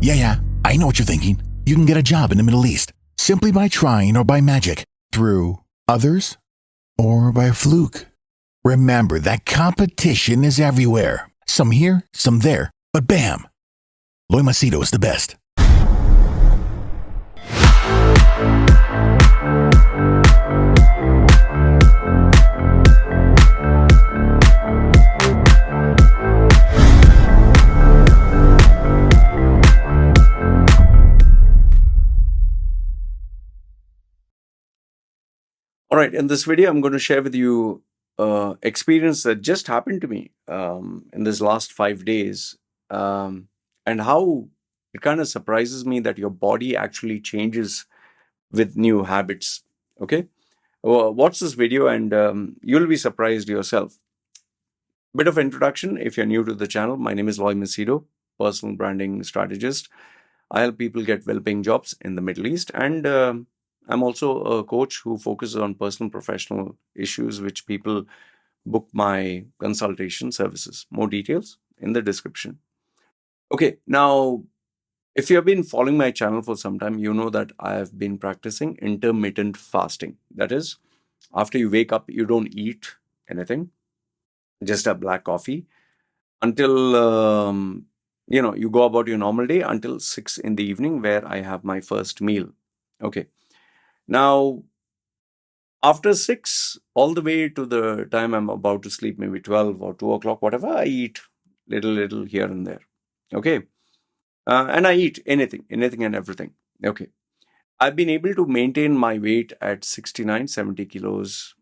Yeah, I know what you're thinking. You can get a job in the Middle East simply by trying or by magic, through others or by fluke. Remember that competition is everywhere. Some here, some there, but bam! Loy Machedo is the best. All right, in this video, I'm going to share with you experience that just happened to me in this last 5 days, and how it kind of surprises me that your body actually changes with new habits. Okay, watch this video and you'll be surprised yourself. Bit of introduction if you're new to the channel. My name is Loy Machedo, personal branding strategist. I help people get well-paying jobs in the Middle East, and I'm also a coach who focuses on personal professional issues which people book my consultation services. More details in the description. Okay, now if you have been following my channel for some time, you know that I have been practicing intermittent fasting. That is, after you wake up, you don't eat anything, just a black coffee until you go about your normal day until 6 in the evening, where I have my first meal. Okay, now after 6 all the way to the time I'm about to sleep, maybe 12 or 2 o'clock, whatever, I eat little here and there. Okay, and I eat anything and everything. Okay, I've been able to maintain my weight at 69 70 kilos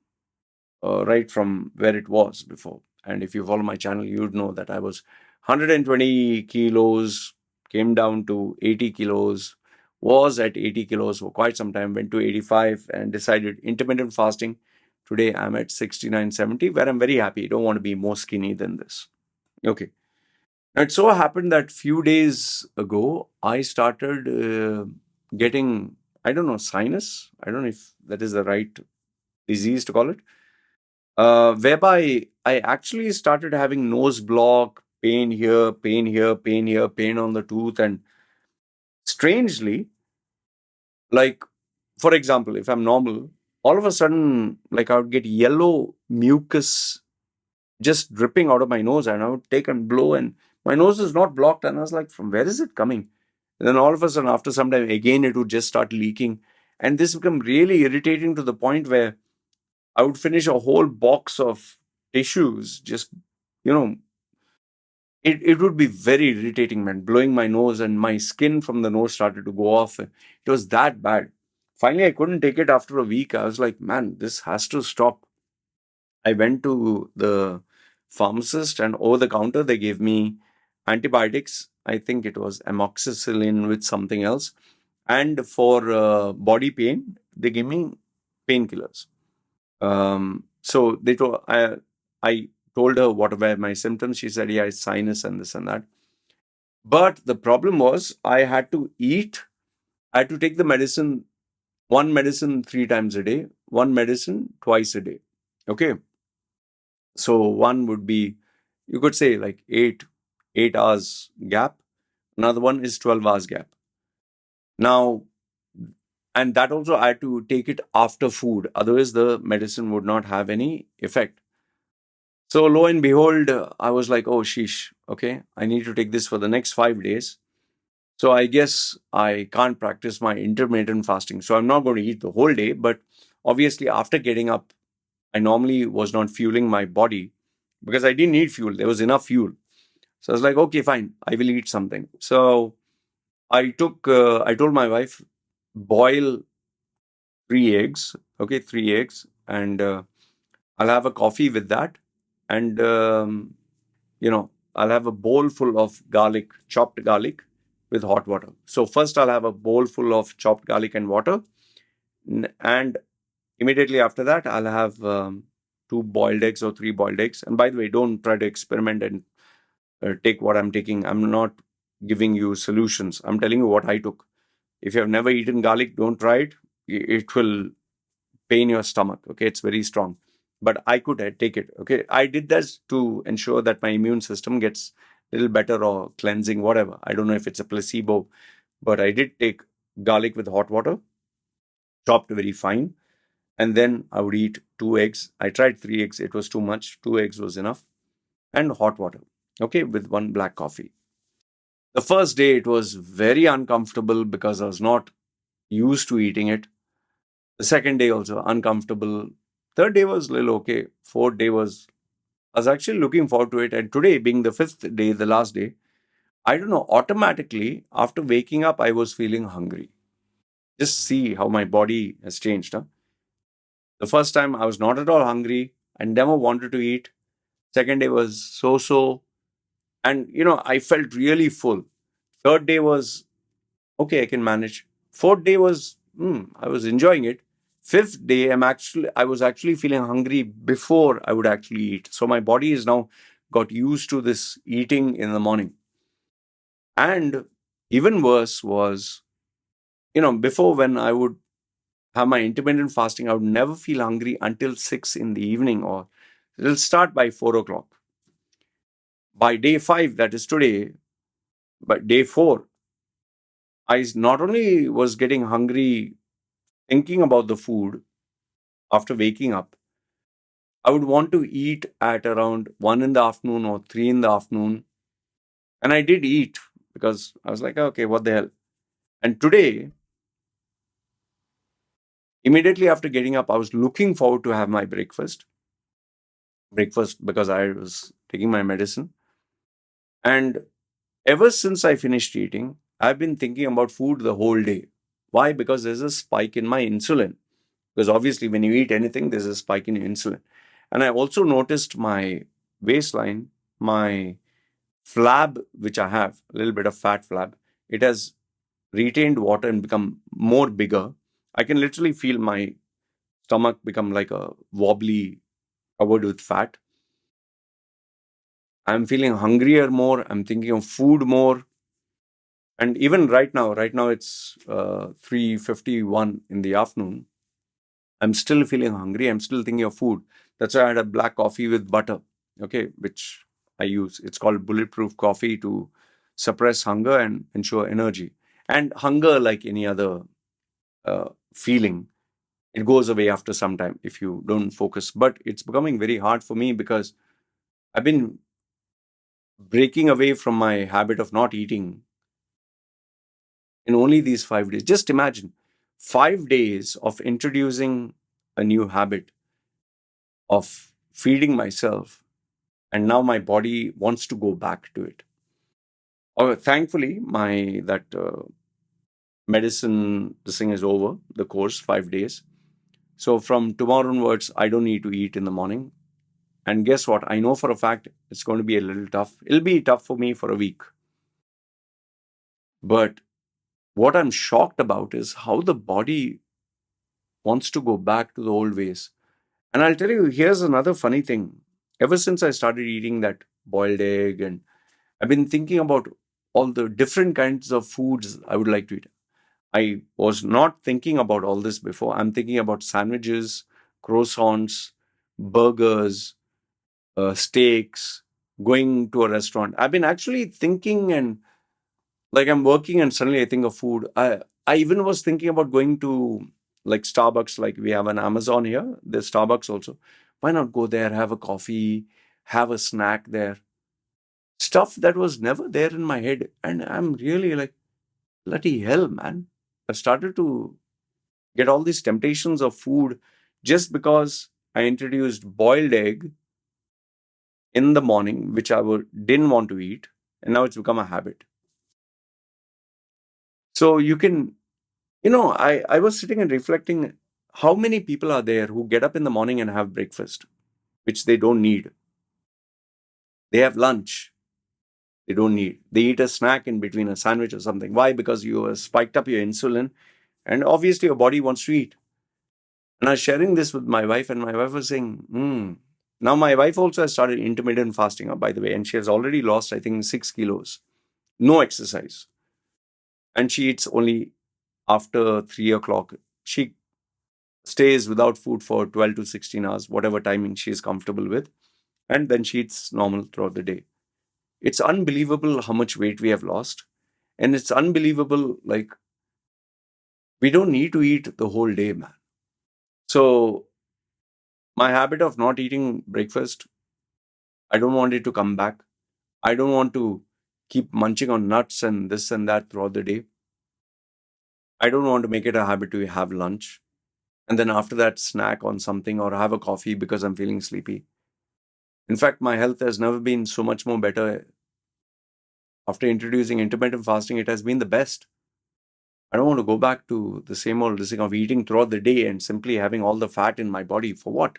right from where it was before. And if you follow my channel, you'd know that I was 120 kilos, came down to 80 kilos, was at 80 kilos for quite some time, went to 85 and decided intermittent fasting. Today I'm at 69 70, where I'm very happy. I don't want to be more skinny than this. Okay. It so happened that few days ago, I started getting, I don't know, sinus. I don't know if that is the right disease to call it, whereby I actually started having nose block, pain here, pain here, pain here, pain on the tooth. And strangely, like, for example, if I'm normal, all of a sudden, like, I would get yellow mucus just dripping out of my nose, and I would take and blow, and my nose is not blocked. And I was like, from where is it coming? And then all of a sudden, after some time, again, it would just start leaking. And this became really irritating to the point where I would finish a whole box of tissues, just, you know, it would be very irritating, man, blowing my nose, and my skin from the nose started to go off. It was that bad. Finally, I couldn't take it after a week. I was like, man, this has to stop. I went to the pharmacist, and over the counter, they gave me antibiotics. I think it was amoxicillin with something else. And for body pain, they gave me painkillers. So I told her what were my symptoms. She said, yeah, it's sinus and this and that. But the problem was I had to eat. I had to take the medicine, one medicine 3 times a day, one medicine twice a day. Okay. So one would be, you could say, like 8 hours gap. Another one is 12 hours gap. Now, and that also I had to take it after food. Otherwise, the medicine would not have any effect. So lo and behold, I was like, oh, sheesh, okay, I need to take this for the next 5 days. So I guess I can't practice my intermittent fasting. So I'm not going to eat the whole day. But obviously, after getting up, I normally was not fueling my body because I didn't need fuel. There was enough fuel. So I was like, okay, fine, I will eat something. So I told my wife, boil 3 eggs, okay, 3 eggs, and I'll have a coffee with that. And, I'll have a bowl full of garlic, chopped garlic with hot water. So first I'll have a bowl full of chopped garlic and water. And immediately after that, I'll have 2 boiled eggs or 3 boiled eggs. And by the way, don't try to experiment and take what I'm taking. I'm not giving you solutions. I'm telling you what I took. If you have never eaten garlic, don't try it. It will pain your stomach. Okay, it's very strong. But I could take it. Okay, I did this to ensure that my immune system gets little better or cleansing, whatever. I don't know if it's a placebo, but I did take garlic with hot water, chopped very fine, and then I would eat 2 eggs. I tried 3 eggs, it was too much. 2 eggs was enough, and hot water, okay, with one black coffee. The first day it was very uncomfortable because I was not used to eating it. The second day also uncomfortable. Third day was a little okay. Fourth day was, I was actually looking forward to it. And today, being the fifth day, the last day, I don't know, automatically after waking up, I was feeling hungry. Just see how my body has changed. Huh? The first time I was not at all hungry and never wanted to eat. Second day was so so. And I felt really full. Third day was okay, I can manage. Fourth day was, I was enjoying it. Fifth day, I was actually feeling hungry before I would actually eat. So my body is now got used to this eating in the morning. And even worse was, before when I would have my intermittent fasting, I would never feel hungry until 6 in the evening, or it'll start by 4 o'clock. By day 5, that is today, but day 4, I not only was getting hungry thinking about the food after waking up, I would want to eat at around 1 in the afternoon or 3 in the afternoon. And I did eat because I was like, okay, what the hell? And today, immediately after getting up, I was looking forward to have my breakfast. Breakfast because I was taking my medicine. And ever since I finished eating, I've been thinking about food the whole day. Why? Because there's a spike in my insulin. Because obviously, when you eat anything, there's a spike in your insulin. And I also noticed my waistline, my flab, which I have, a little bit of fat flab, it has retained water and become more bigger. I can literally feel my stomach become like a wobbly, covered with fat. I'm feeling hungrier more. I'm thinking of food more. And even right now it's 3:51 in the afternoon. I'm still feeling hungry. I'm still thinking of food. That's why I had a black coffee with butter, okay, which I use. It's called bulletproof coffee to suppress hunger and ensure energy. And hunger, like any other feeling, it goes away after some time if you don't focus. But it's becoming very hard for me because I've been breaking away from my habit of not eating in only these 5 days. Just imagine 5 days of introducing a new habit of feeding myself, and now my body wants to go back to it. Thankfully, my that medicine, this thing is over, the course, 5 days. So from tomorrow onwards, I don't need to eat in the morning. And guess what? I know for a fact it's going to be a little tough. It'll be tough for me for a week. But what I'm shocked about is how the body wants to go back to the old ways. And I'll tell you, here's another funny thing. Ever since I started eating that boiled egg, and I've been thinking about all the different kinds of foods I would like to eat. I was not thinking about all this before. I'm thinking about sandwiches, croissants, burgers, steaks, going to a restaurant. I've been actually thinking, and like I'm working and suddenly I think of food. I even was thinking about going to like Starbucks, like we have an Amazon here. There's Starbucks also. Why not go there, have a coffee, have a snack there? Stuff that was never there in my head. And I'm really like, bloody hell, man. I've started to get all these temptations of food just because I introduced boiled egg in the morning, which didn't want to eat. And now it's become a habit. So you can, I was sitting and reflecting how many people are there who get up in the morning and have breakfast, which they don't need. They have lunch. They don't need. They eat a snack in between, a sandwich or something. Why? Because you have spiked up your insulin and obviously your body wants to eat. And I was sharing this with my wife, and my wife was saying, Now, my wife also has started intermittent fasting, by the way, and she has already lost, I think, 6 kilos. No exercise. And she eats only after 3 o'clock. She stays without food for 12 to 16 hours, whatever timing she is comfortable with. And then she eats normal throughout the day. it's unbelievable how much weight we have lost. And it's unbelievable, like, we don't need to eat the whole day, man. So my habit of not eating breakfast, I don't want it to come back. I don't want to keep munching on nuts and this and that throughout the day. I don't want to make it a habit to have lunch and then after that snack on something or have a coffee because I'm feeling sleepy. In fact, my health has never been so much more better. After introducing intermittent fasting, it has been the best. I don't want to go back to the same old thing of eating throughout the day and simply having all the fat in my body. For what?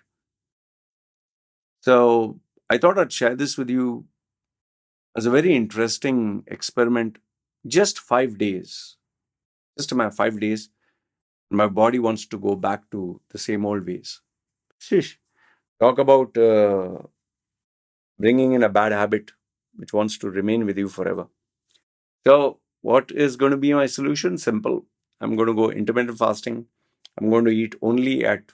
So I thought I'd share this with you as a very interesting experiment. Just 5 days. Just my 5 days. My body wants to go back to the same old ways. Sheesh. Talk about bringing in a bad habit which wants to remain with you forever. So, what is going to be my solution? Simple. I'm going to go intermittent fasting. I'm going to eat only at,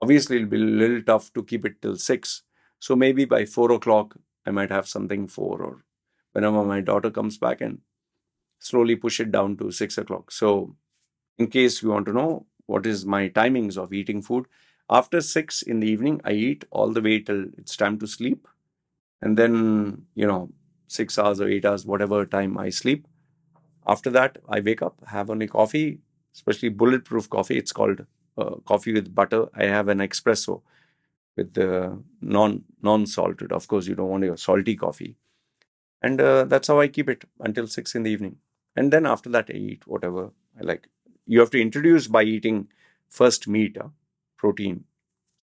obviously, it'll be a little tough to keep it till 6. So, maybe by 4 o'clock, I might have something 4 or whenever my daughter comes back and slowly push it down to 6 o'clock. So, in case you want to know what is my timings of eating food, after 6 in the evening, I eat all the way till it's time to sleep. And then, 6 hours or 8 hours, whatever time I sleep. After that, I wake up, have only coffee, especially bulletproof coffee. It's called coffee with butter. I have an espresso with the non-salted. Of course, you don't want your salty coffee. And that's how I keep it until 6 in the evening. And then after that, I eat whatever I like. You have to introduce by eating first meat, protein,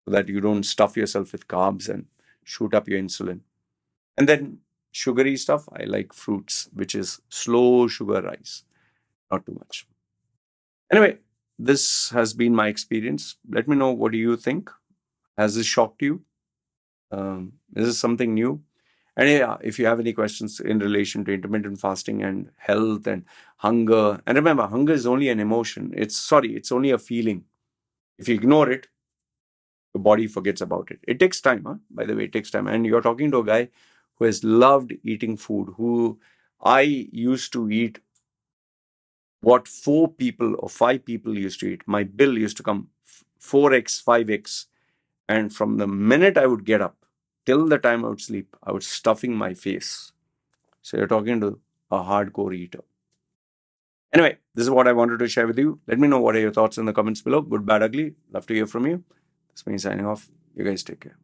so that you don't stuff yourself with carbs and shoot up your insulin. And then sugary stuff, I like fruits, which is slow sugar rice, not too much. Anyway, this has been my experience. Let me know, what do you think? Has this shocked you? Is this something new? And yeah, if you have any questions in relation to intermittent fasting and health and hunger, and remember, hunger is only an emotion. It's only a feeling. If you ignore it, the body forgets about it. It takes time, by the way, it takes time. And you're talking to a guy who has loved eating food, who I used to eat what 4 people or 5 people used to eat. My bill used to come 4x, 5x. And from the minute I would get up till the time I would sleep, I was stuffing my face. So you're talking to a hardcore eater. Anyway, this is what I wanted to share with you. Let me know what are your thoughts in the comments below. Good, bad, ugly. Love to hear from you. This is me signing off. You guys take care.